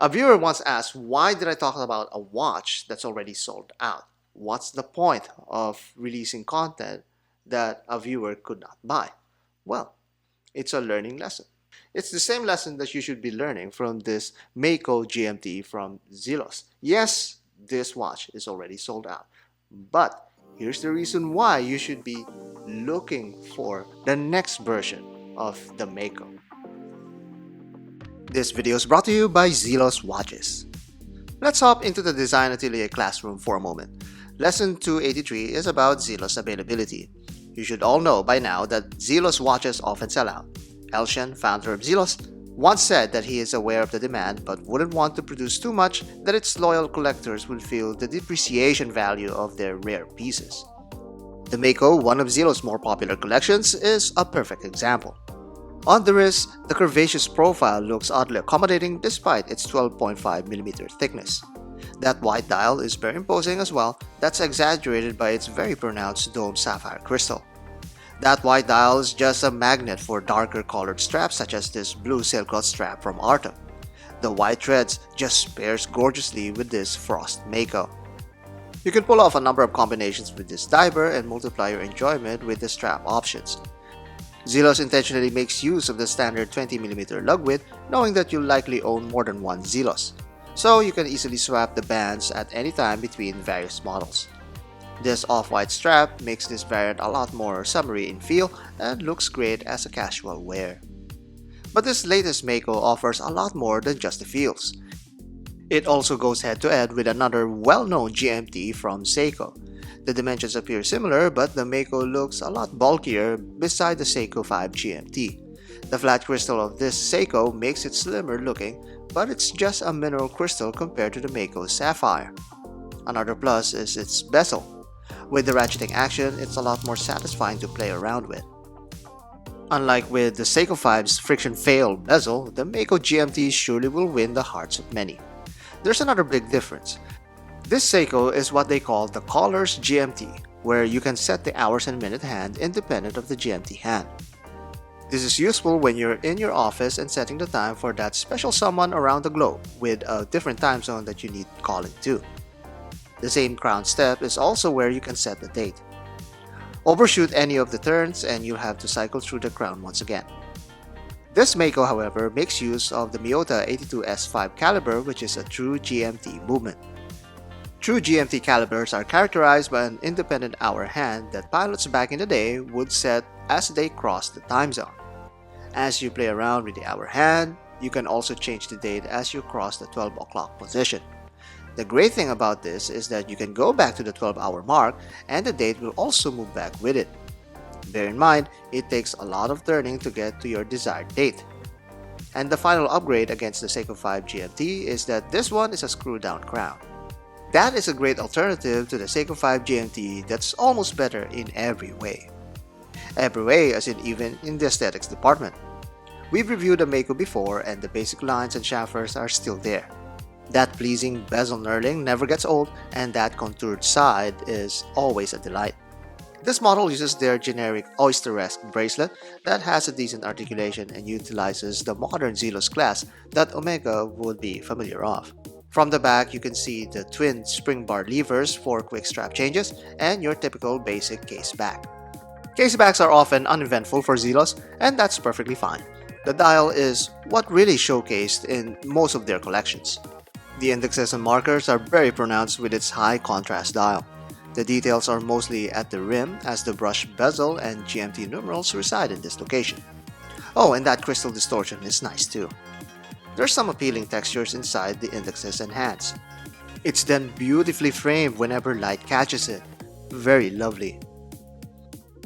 A viewer once asked, why did I talk about a watch that's already sold out? What's the point of releasing content that a viewer could not buy? Well, it's a learning lesson. It's the same lesson that you should be learning from this Mako GMT from Zelos. Yes, this watch is already sold out, but here's the reason why you should be looking for the next version of the Mako. This video is brought to you by Zelos Watches. Let's hop into the Design Atelier classroom for a moment. Lesson 283 is about Zelos availability. You should all know by now that Zelos watches often sell out. Elshan, founder of Zelos, once said that he is aware of the demand but wouldn't want to produce too much that its loyal collectors will feel the depreciation value of their rare pieces. The Mako, one of Zelos' more popular collections, is a perfect example. On the wrist, the curvaceous profile looks oddly accommodating despite its 12.5mm thickness. That white dial is very imposing as well, that's exaggerated by its very pronounced domed sapphire crystal. That white dial is just a magnet for darker colored straps such as this blue sailcloth strap from Artem. The white threads just pairs gorgeously with this frost Mako. You can pull off a number of combinations with this diver and multiply your enjoyment with the strap options. Zelos intentionally makes use of the standard 20mm lug width, knowing that you'll likely own more than one Zelos, so you can easily swap the bands at any time between various models. This off-white strap makes this variant a lot more summery in feel and looks great as a casual wear. But this latest Mako offers a lot more than just the feels. It also goes head-to-head with another well-known GMT from Seiko. The dimensions appear similar, but the Mako looks a lot bulkier beside the Seiko 5 GMT. The flat crystal of this Seiko makes it slimmer looking, but it's just a mineral crystal compared to the Mako's sapphire. Another plus is its bezel. With the ratcheting action, it's a lot more satisfying to play around with. Unlike with the Seiko 5's friction-failed bezel, the Mako GMT surely will win the hearts of many. There's another big difference. This Seiko is what they call the caller's GMT, where you can set the hours and minute hand independent of the GMT hand. This is useful when you're in your office and setting the time for that special someone around the globe with a different time zone that you need calling to. The same crown step is also where you can set the date. Overshoot any of the turns and you'll have to cycle through the crown once again. This Mako, however, makes use of the Miyota 82S5 caliber, which is a true GMT movement. True GMT calibers are characterized by an independent hour hand that pilots back in the day would set as they crossed the time zone. As you play around with the hour hand, you can also change the date as you cross the 12 o'clock position. The great thing about this is that you can go back to the 12-hour mark and the date will also move back with it. Bear in mind, it takes a lot of turning to get to your desired date. And the final upgrade against the Seiko 5 GMT is that this one is a screw-down crown. That is a great alternative to the Seiko 5 GMT that's almost better in every way. Every way as in even in the aesthetics department. We've reviewed the Mako before and the basic lines and chamfers are still there. That pleasing bezel knurling never gets old and that contoured side is always a delight. This model uses their generic oyster-esque bracelet that has a decent articulation and utilizes the modern Zelos class that Omega would be familiar of. From the back, you can see the twin spring bar levers for quick strap changes and your typical basic case back. Case backs are often uneventful for Zelos, and that's perfectly fine. The dial is what really showcased in most of their collections. The indexes and markers are very pronounced with its high contrast dial. The details are mostly at the rim as the brush bezel and GMT numerals reside in this location. Oh, and that crystal distortion is nice too. There's some appealing textures inside the indexes and hands. It's then beautifully framed whenever light catches it. Very lovely.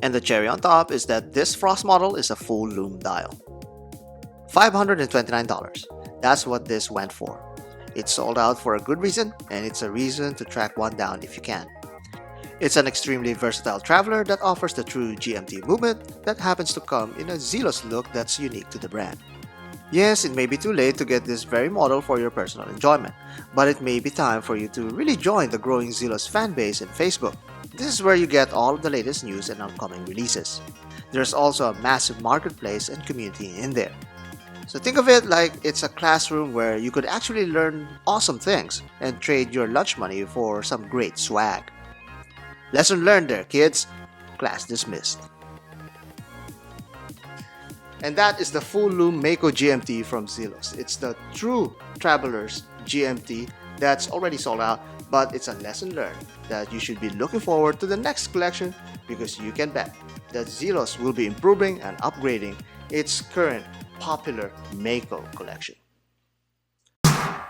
And the cherry on top is that this Frost model is a full lume dial. $529. That's what this went for. It's sold out for a good reason, and it's a reason to track one down if you can. It's an extremely versatile traveler that offers the true GMT movement that happens to come in a Zelos look that's unique to the brand. Yes, it may be too late to get this very model for your personal enjoyment, but it may be time for you to really join the growing Zelos fanbase in Facebook. This is where you get all of the latest news and upcoming releases. There's also a massive marketplace and community in there. So think of it like it's a classroom where you could actually learn awesome things and trade your lunch money for some great swag. Lesson learned there, kids. Class dismissed. And that is the full loom Mako GMT from Zelos. It's the true traveler's GMT that's already sold out, but it's a lesson learned that you should be looking forward to the next collection, because you can bet that Zelos will be improving and upgrading its current popular Mako collection.